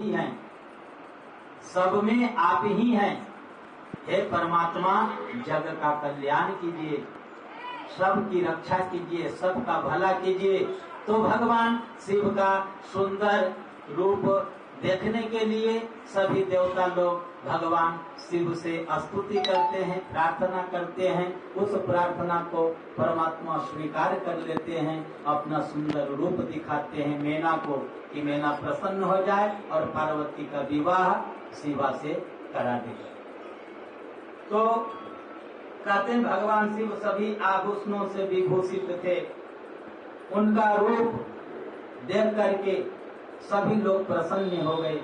ही हैं, सब में आप ही हैं। हे परमात्मा, जग का कल्याण कीजिए, सबकी रक्षा कीजिए, सबका भला कीजिए। तो भगवान शिव का सुंदर रूप देखने के लिए सभी देवता लोग भगवान शिव से स्तुति करते हैं, प्रार्थना करते हैं। उस प्रार्थना को परमात्मा स्वीकार कर लेते हैं, अपना सुंदर रूप दिखाते हैं मेना को, कि मेना प्रसन्न हो जाए और पार्वती का विवाह शिवा से करा दे। तो कहते हैं भगवान शिव सभी आभूषणों से विभूषित थे। उनका रूप देख करके सभी लोग प्रसन्न हो गए।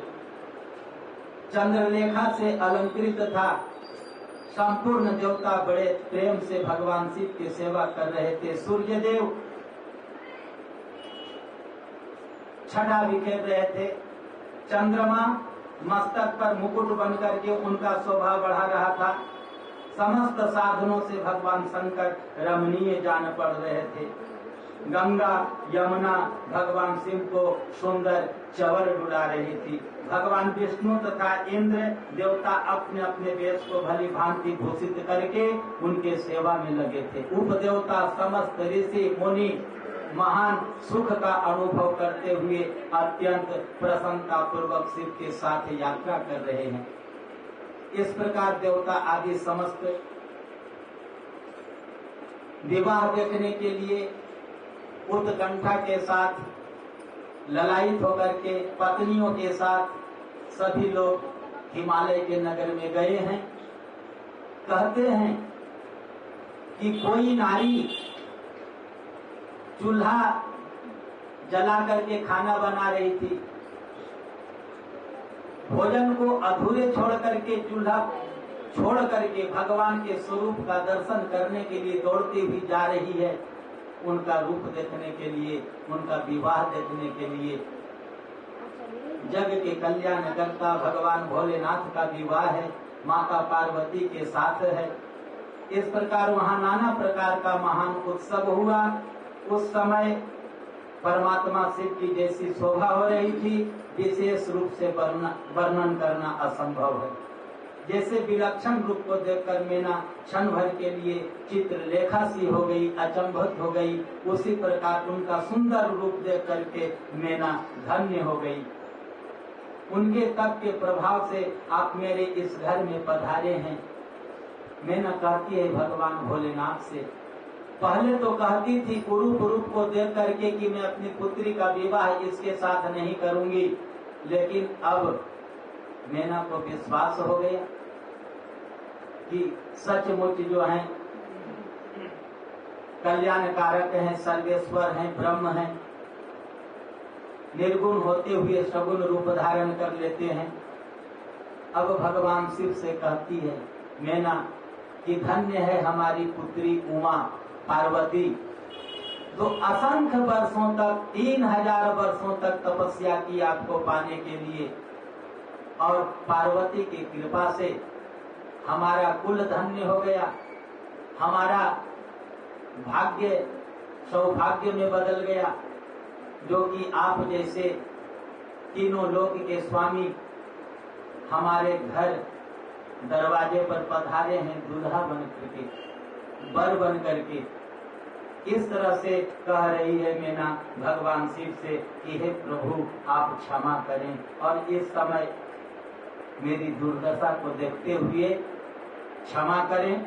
चंद्रलेखा से अलंकृत था। संपूर्ण देवता बड़े प्रेम से भगवान शिव की सेवा कर रहे थे। सूर्य देव छटा बिखेर रहे थे। चंद्रमा मस्तक पर मुकुट बनकर के उनका शोभा बढ़ा रहा था। समस्त साधनों से भगवान शंकर रमणीय जान पड़ रहे थे। गंगा यमुना भगवान शिव को सुंदर चवर डुला रही थी। भगवान विष्णु तथा इंद्र देवता अपने अपने वेश को भली भांति भूषित करके उनके सेवा में लगे थे। उपदेवता समस्त ऋषि मुनि महान सुख का अनुभव करते हुए अत्यंत प्रसन्नता पूर्वक शिव के साथ यात्रा कर रहे हैं। इस प्रकार देवता आदि समस्त विवाह देखने के लिए उत्कंठा के साथ ललायित होकर के पत्नियों के साथ सभी लोग हिमालय के नगर में गए हैं। कहते हैं कि कोई नारी चूल्हा जला करके खाना बना रही थी। भोजन को अधूरे छोड़ करके चूल्हा छोड़ करके भगवान के स्वरूप का दर्शन करने के लिए दौड़ती हुई जा रही है। उनका रूप देखने के लिए, उनका विवाह देखने के लिए। जग के कल्याण करता भगवान भोलेनाथ का विवाह है, माता पार्वती के साथ है। इस प्रकार वहाँ नाना प्रकार का महान उत्सव हुआ। उस समय परमात्मा शिव की जैसी शोभा हो रही थी, विशेष रूप से वर्णन करना असंभव है। जैसे विलक्षण रूप को देखकर मेना क्षण भर के लिए चित्रलेखा सी हो गई, अचंभित हो गई। उसी प्रकार उनका सुंदर रूप देख करके मेना धन्य हो गई। उनके तप के प्रभाव से आप मेरे इस घर में पधारे हैं। मेना कहती है भगवान भोलेनाथ से, पहले तो कहती थी कुरूप रूप को देख करके कि मैं अपनी पुत्री का विवाह इसके साथ नहीं करूंगी, लेकिन अब मेना को विश्वास हो गया कि सचमुच जो है कल्याणकारक हैं, सर्वेश्वर हैं, ब्रह्म हैं, निर्गुण होते हुए सगुण रूप धारण कर लेते हैं। अब भगवान शिव से कहती है मेना कि धन्य है हमारी पुत्री उमा पार्वती, तो असंख्य वर्षों तक 3000 वर्षों तक तपस्या की आपको पाने के लिए, और पार्वती की कृपा से हमारा कुल धन्य हो गया। हमारा भाग्य सौभाग्य में बदल गया, जो कि आप जैसे तीनों लोक के स्वामी हमारे घर दरवाजे पर पधारे हैं, दूल्हा बन करके, वर बन करके। इस तरह से कह रही है मेना भगवान शिव से कि हे प्रभु आप क्षमा करें, और इस समय मेरी दुर्दशा को देखते हुए क्षमा करें।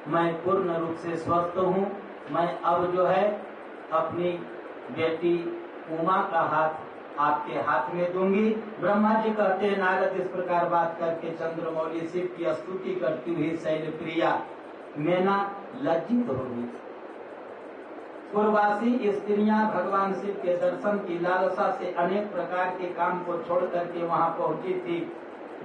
मैं पूर्ण रूप से स्वस्थ हूँ। मैं अब जो है अपनी बेटी उमा का हाथ आपके हाथ में दूंगी। ब्रह्मा जी कहते हैं नारद इस प्रकार बात करके चंद्रमौली शिव की स्तुति करती हुई शैलप्रिया मेना लज्जित होगी। पूर्ववासी स्त्रियां भगवान शिव के दर्शन की लालसा से अनेक प्रकार के काम को छोड़ करके वहां पहुंची थी।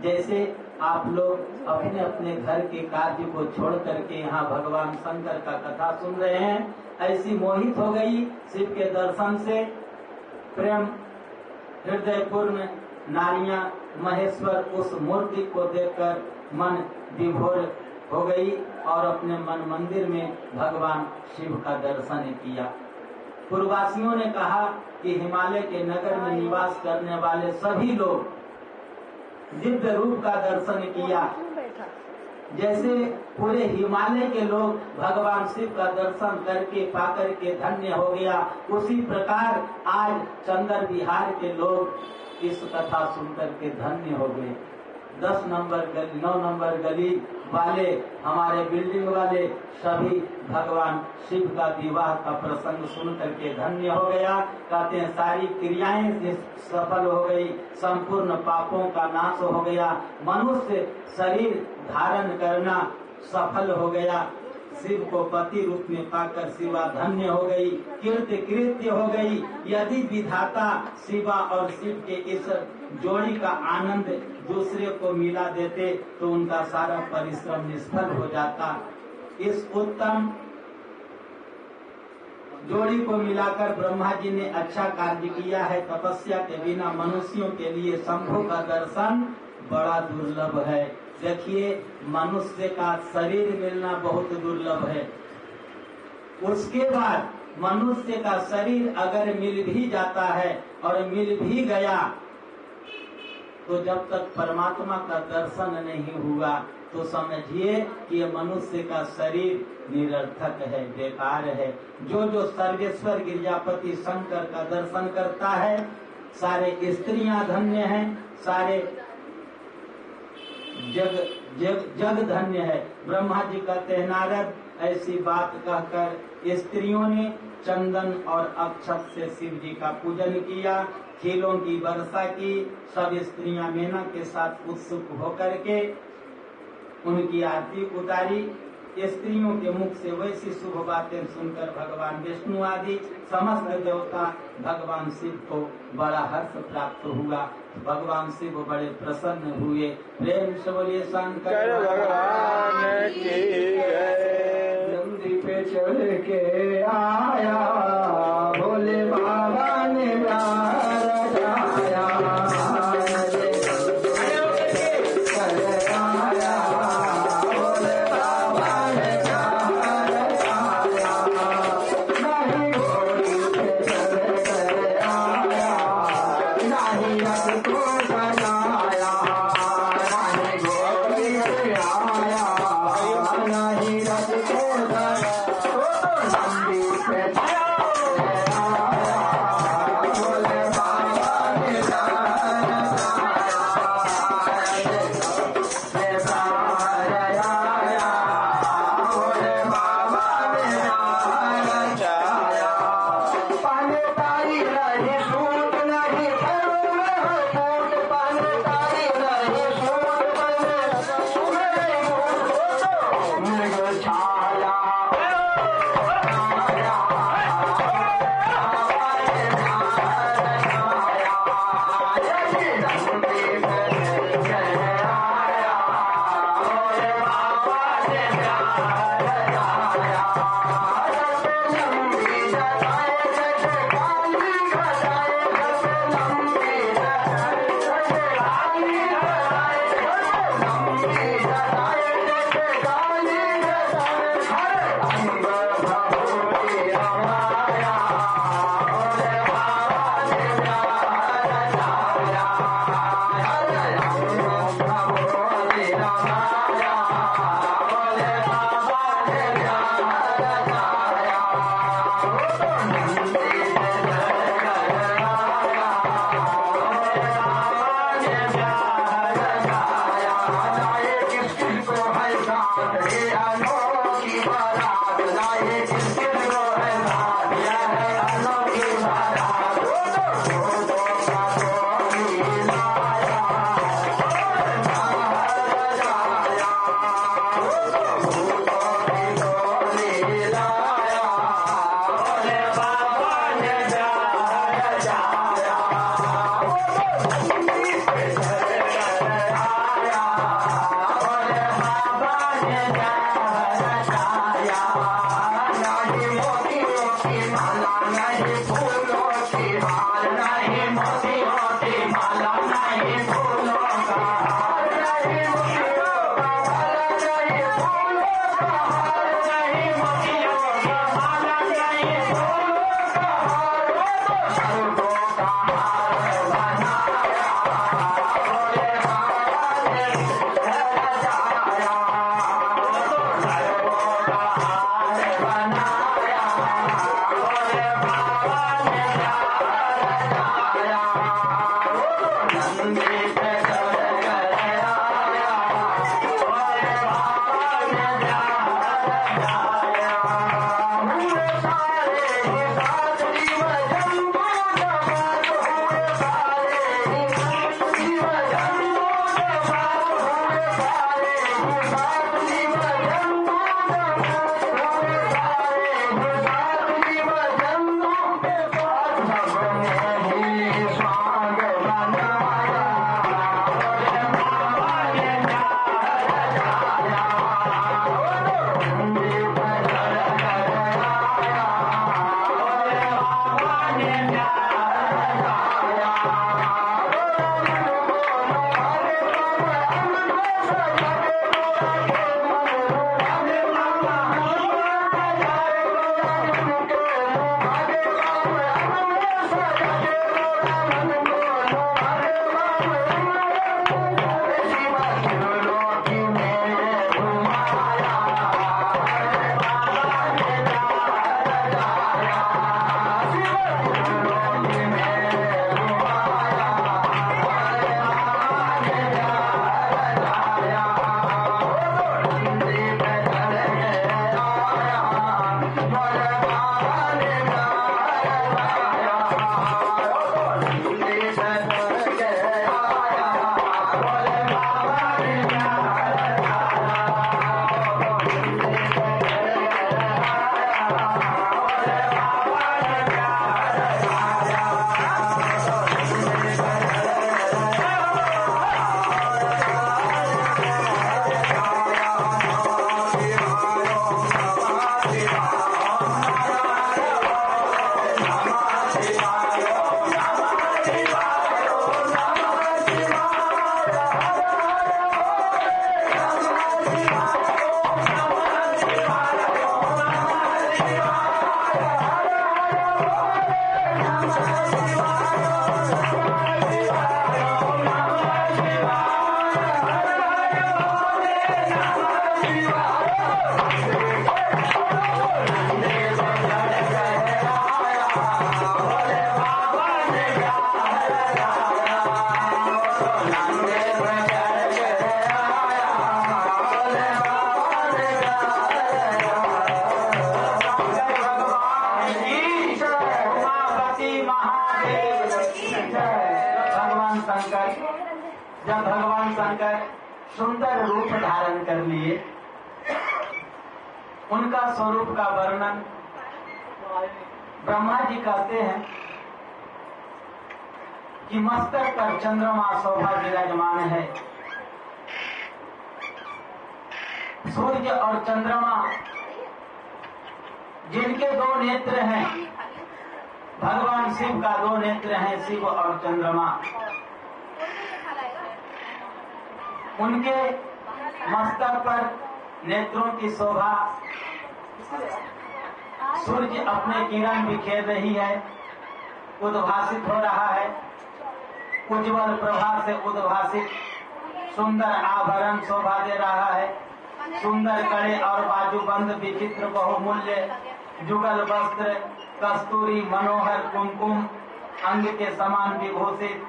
जैसे आप लोग अपने अपने घर के कार्य को छोड़ करके यहाँ भगवान शंकर का कथा सुन रहे हैं, ऐसी मोहित हो गई शिव के दर्शन से। प्रेम हृदय पूर्ण नारियां महेश्वर उस मूर्ति को देखकर मन विभोर हो गई और अपने मन मंदिर में भगवान शिव का दर्शन किया। पूर्ववासियों ने कहा कि हिमालय के नगर में निवास करने वाले सभी लोग दिव्य रूप का दर्शन किया। जैसे पूरे हिमालय के लोग भगवान शिव का दर्शन करके पाकर के धन्य हो गया, उसी प्रकार आज चंदर विहार के लोग इस कथा सुनकर के धन्य हो गए। 10 नंबर गली 9 नंबर गली वाले, हमारे बिल्डिंग वाले सभी भगवान शिव का विवाह का प्रसंग सुन करके धन्य हो गया। कहते हैं सारी क्रियाएं सफल हो गई, संपूर्ण पापों का नाश हो गया, मनुष्य शरीर धारण करना सफल हो गया, शिव को पति रूप में पाकर शिवा धन्य हो गई, कीर्ति कृत्य हो गई। यदि विधाता शिवा और शिव के इस जोड़ी का आनंद दूसरे को मिला देते तो उनका सारा परिश्रम निष्फल हो जाता। इस उत्तम जोड़ी को मिलाकर ब्रह्मा जी ने अच्छा कार्य किया है। तपस्या के बिना मनुष्यों के लिए शंभु का दर्शन बड़ा दुर्लभ है। देखिए, मनुष्य का शरीर मिलना बहुत दुर्लभ है। उसके बाद मनुष्य का शरीर अगर मिल भी जाता है और मिल भी गया तो जब तक परमात्मा का दर्शन नहीं हुआ तो समझिए कि ये मनुष्य का शरीर निरर्थक है, बेकार है। जो सर्वेश्वर गिरजापति शंकर का दर्शन करता है, सारे स्त्रियां धन्य हैं, सारे जग धन्य है। ब्रह्मा जी कहते हैं, नारद ऐसी बात कहकर स्त्रियों ने चंदन और अक्षत से शिव जी का पूजन किया, फूलों की वर्षा की। सब स्त्रियां मेना के साथ उत्सुक होकर के उनकी आरती उतारी। स्त्रियों के मुख से वैसी शुभ बातें सुनकर भगवान विष्णु आदि समस्त देवता भगवान शिव को बड़ा हर्ष प्राप्त हुआ। भगवान शिव बड़े प्रसन्न हुए। प्रेम से बोलिए शंकर भगवान की जय। नंदी पे चढ़ के आया भोले बाबा ने जब भगवान शंकर सुंदर रूप धारण कर लिए, उनका स्वरूप का वर्णन ब्रह्मा जी कहते हैं कि मस्तक पर चंद्रमा शोभा विराजमान है। सूर्य और चंद्रमा जिनके दो नेत्र हैं, भगवान शिव का दो नेत्र हैं, शिव और चंद्रमा, उनके मस्तक पर नेत्रों की शोभा, सूर्य अपने किरण बिखेर रही है, उद्भासित हो रहा है, उज्ज्वल प्रभा से उद्भासित सुंदर आभरण शोभा दे रहा है, सुंदर कड़े और बाजूबंद विचित्र बहुमूल्य जुगल वस्त्र, कस्तूरी मनोहर कुमकुम अंग के समान विभूषित,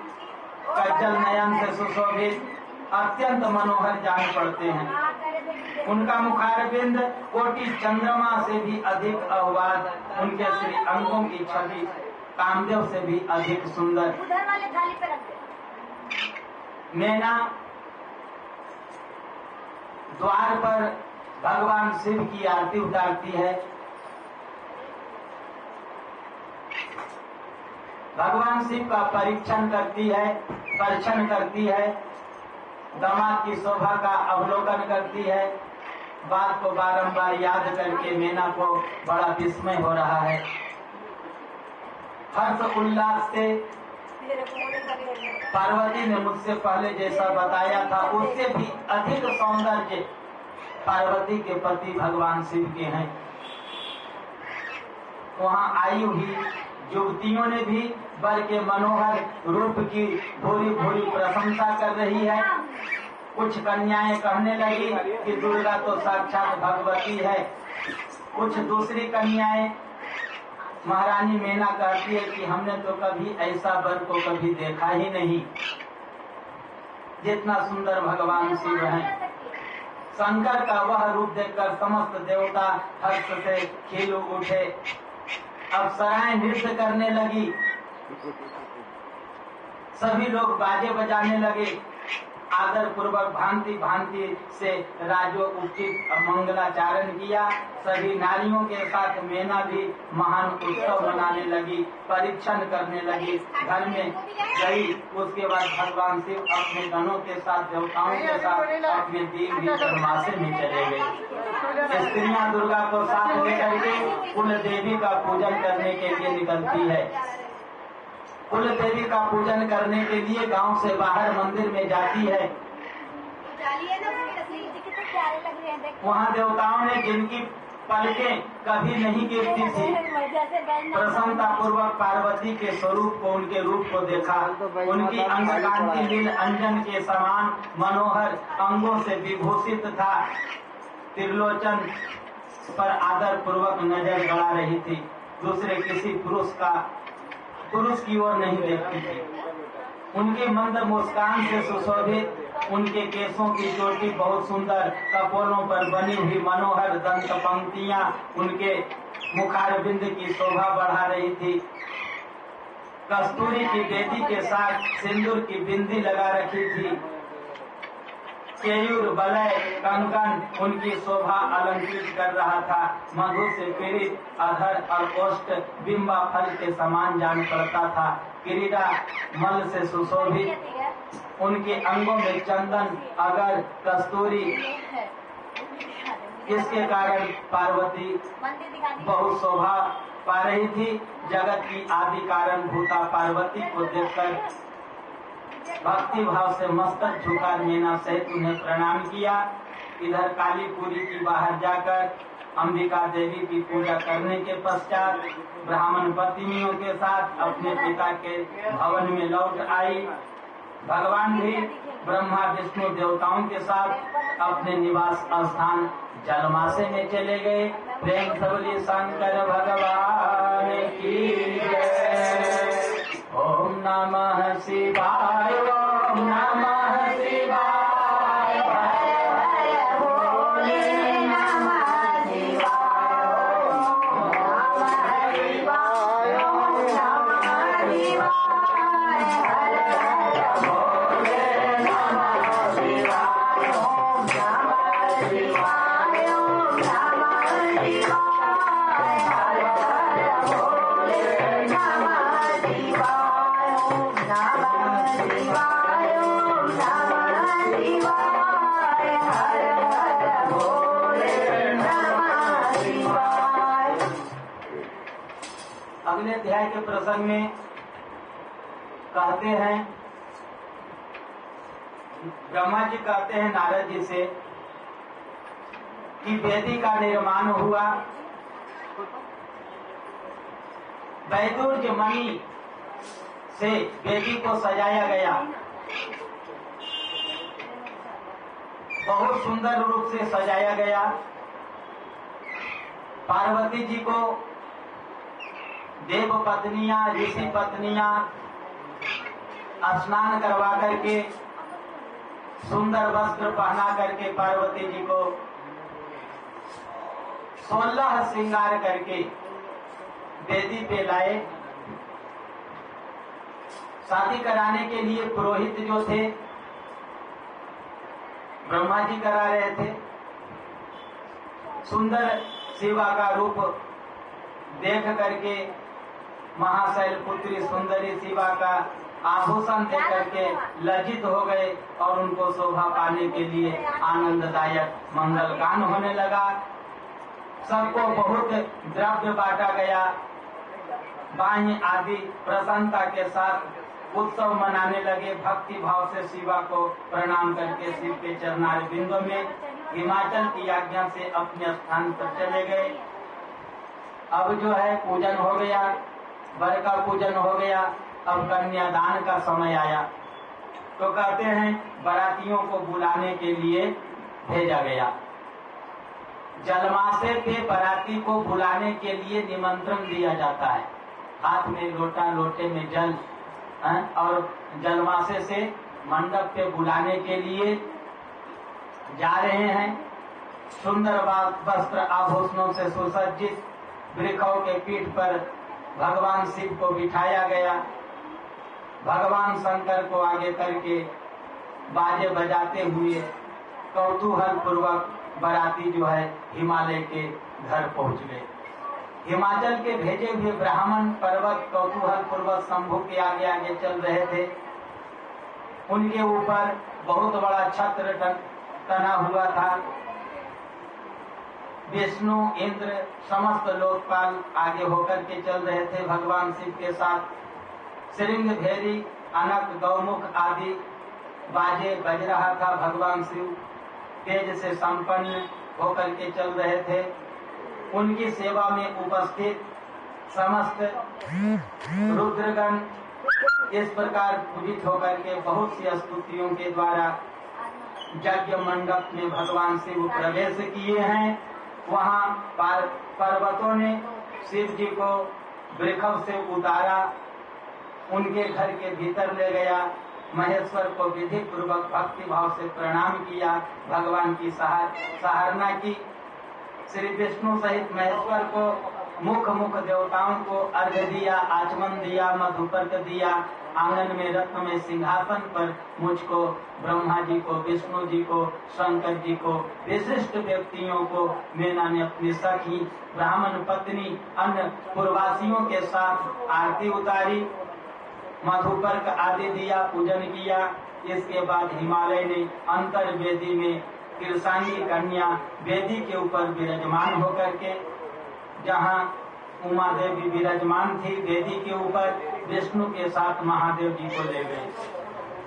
कज्जल नयन से सुशोभित अत्यंत मनोहर जान पड़ते हैं। उनका मुखारबिंद कोटि चंद्रमा से भी अधिक अहवाद, उनके श्री अंगों की छवि कामदेव से भी अधिक सुंदर। मैना द्वार पर भगवान शिव की आरती उतारती है। भगवान शिव का परीक्षण करती है, परीक्षण करती है, दामाद की शोभा का अवलोकन करती है। बात को बारंबार याद करके मैना को बड़ा विस्मय हो रहा है। हर्ष उल्लास से पार्वती ने मुझसे पहले जैसा बताया था, उससे भी अधिक सौंदर्य पार्वती के पति भगवान शिव के हैं। वहाँ आई हुई युवतियों ने भी वर के मनोहर रूप की भूरी भूरी प्रशंसा कर रही है। कुछ कन्याएं कहने लगी कि दुर्गा तो साक्षात भगवती है। कुछ दूसरी कन्याएं, महारानी मैना कहती है कि हमने तो कभी ऐसा वर को कभी देखा ही नहीं। जितना सुंदर भगवान शिव हैं। शंकर का वह रूप देखकर समस्त देवता हर्ष से खिल उठे। अप्सराएं नृत्य करने लगी, सभी लोग बाजे बजाने लगे। आदर पूर्वक भांति भांति से राजोचित मंगलाचारण किया। सभी नारियों के साथ मैना भी महान उत्सव मनाने लगी, परीक्षण करने लगी, घर में गई। उसके बाद भगवान शिव अपने गणों के साथ, देवताओं के साथ अपने दीव जलमासे में चले गए। स्त्रियां दुर्गा को साथ लेकर के कुल देवी का पूजन करने के लिए निकलती है। कुल देवी का पूजन करने के लिए गांव से बाहर मंदिर में जाती है। वहाँ देवताओं ने जिनकी पलकें कभी नहीं गिरती थी, प्रसन्नता पूर्वक पार्वती के स्वरूप को, उनके रूप को देखा। उनकी अंग कांति लील अंजन के समान मनोहर अंगों से विभूषित था। त्रिलोचन पर आदर पूर्वक नजर गड़ा रही थी, दूसरे किसी पुरुष की ओर नहीं देखती थी। उनकी मंद मुस्कान से सुशोभित उनके केसों की चोटी बहुत सुंदर, कपोलों पर बनी हुई मनोहर दंत पंक्तियां उनके मुखारबिंद की शोभा बढ़ा रही थी। कस्तूरी की बेटी के साथ सिंदूर की बिंदी लगा रखी थी। केयूर वलय कंकन उनकी शोभा अलंकृत कर रहा था। मधु से पीड़ित अधर और ओष्ठ बिंबा फल के समान जान पड़ता था। किरीटा मल से सुशोभित उनके अंगों में चंदन अगर कस्तूरी, इसके कारण पार्वती बहुत शोभा पा रही थी। जगत की आदि कारण भूता पार्वती को देखकर भक्ति भाव से मस्तक झुका मैना सहित उन्हें प्रणाम किया। इधर कालीपुरी की बाहर जाकर अंबिका देवी की पूजा करने के पश्चात ब्राह्मण पत्नियों के साथ अपने पिता के भवन में लौट आई। भगवान भी ब्रह्मा विष्णु देवताओं के साथ अपने निवास स्थान जलमासे में चले गए। प्रेम से बोलिए शंकर भगवान की जय। ओम नमः शिवाय, ओम नमः शिवाय, हर हर भोले नमः शिवाय, ओम नमः शिवाय, ओम नमः शिवाय, हर हर भोले नमः शिवाय, ओम नमः शिवाय, ओम नमः शिवाय, हर हर भोले नमः शिवाय। अगले अध्याय के प्रसंग में कहते हैं, ब्रह्मा जी कहते हैं नारद जी से कि वेदी का निर्माण हुआ, वैदुर्य मणि से वेदी को सजाया गया, बहुत सुंदर रूप से सजाया गया। पार्वती जी को देव पत्नियां, ऋषि पत्नियां स्नान करवा करके, सुंदर वस्त्र पहना करके पार्वती जी को 16 श्रृंगार करके वेदी पे लाए। शादी कराने के लिए पुरोहित जो थे ब्रह्मा जी करा रहे थे। सुंदर शिवा का रूप देख करके महाशैल पुत्री सुंदरी शिवा का आभूषण देख करके लज्जित हो गए और उनको शोभा पाने के लिए आनंददायक मंगल गान होने लगा। सबको बहुत द्रव्य बांटा गया। बाह्य आदि प्रसन्नता के साथ उत्सव मनाने लगे। भक्ति भाव से शिवा को प्रणाम करके शिव के चरणार बिंदु में हिमाचल की आज्ञा से अपने स्थान पर चले गए। अब जो है पूजन हो गया, वर का पूजन हो गया। अब कन्यादान का समय आया तो कहते हैं बारातियों को बुलाने के लिए भेजा गया। जलमासे पे बाराती को बुलाने के लिए निमंत्रण दिया जाता है। हाथ में लोटा, लोटे में जल और जलमासे से मंडप पे बुलाने के लिए जा रहे हैं। सुंदर वस्त्र आभूषणों से सुसज्जित वृक्षों के पीठ पर भगवान शिव को बिठाया गया। भगवान शंकर को आगे करके बाजे बजाते हुए कौतूहल पूर्वक बाराती जो है हिमालय के घर पहुंच गए। हिमाचल के भेजे हुए ब्राह्मण पर्वत कौतूहल पूर्वक शंभू के आगे आगे चल रहे थे। उनके ऊपर बहुत बड़ा छत्र तना हुआ था। विष्णु इंद्र समस्त लोकपाल आगे होकर के चल रहे थे भगवान शिव के साथ। श्रृंग भेरी अनक गौमुख आदि बाजे बज रहा था। भगवान शिव तेज से संपन्न होकर के चल रहे थे। उनकी सेवा में उपस्थित समस्त रुद्रगण इस प्रकार पूजित होकर के बहुत सी स्तुतियों के द्वारा यज्ञ मंडप में भगवान शिव प्रवेश किए हैं। वहाँ पर्वतों ने शिव जी को वृक्ष से उतारा, उनके घर के भीतर ले गया। महेश्वर को विधि पूर्वक भक्ति भाव से प्रणाम किया, भगवान की सराहना की। श्री विष्णु सहित महेश्वर को मुख देवताओं को अर्घ्य दिया, आचमन दिया, मधुपर्क दिया। आंगन में रत्न में सिंहासन पर मुझको, ब्रह्मा जी को, विष्णु जी को, शंकर जी को, विशिष्ट व्यक्तियों को मैना ने अपनी सखी ब्राह्मण पत्नी अन्य पूर्ववासियों के साथ आरती उतारी, मधुपर्क आदि दिया, पूजन किया। इसके बाद हिमालय ने अंतर वेदी में कृषांगी कन्या वेदी के ऊपर विराजमान होकर के, जहाँ उमा देवी विराजमान थी वेदी के ऊपर, विष्णु के साथ महादेव जी को ले गए।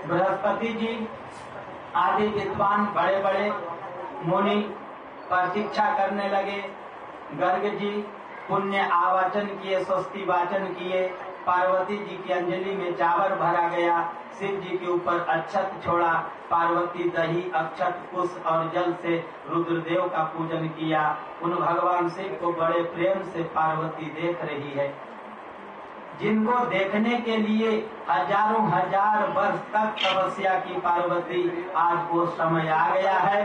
बृहस्पति जी आदि विद्वान बड़े बड़े मुनि प्रतीक्षा करने लगे। गर्ग जी पुण्य आवाचन किए, स्वस्ति वाचन किए। पार्वती जी की अंजलि में चावल भरा गया, शिव जी के ऊपर अक्षत छोड़ा। पार्वती दही, अक्षत, पुष्प और जल से रुद्रदेव का पूजन किया। उन भगवान शिव को बड़े प्रेम से पार्वती देख रही है, जिनको देखने के लिए हजारों हजार वर्ष तक तपस्या की पार्वती, आज वो समय आ गया है।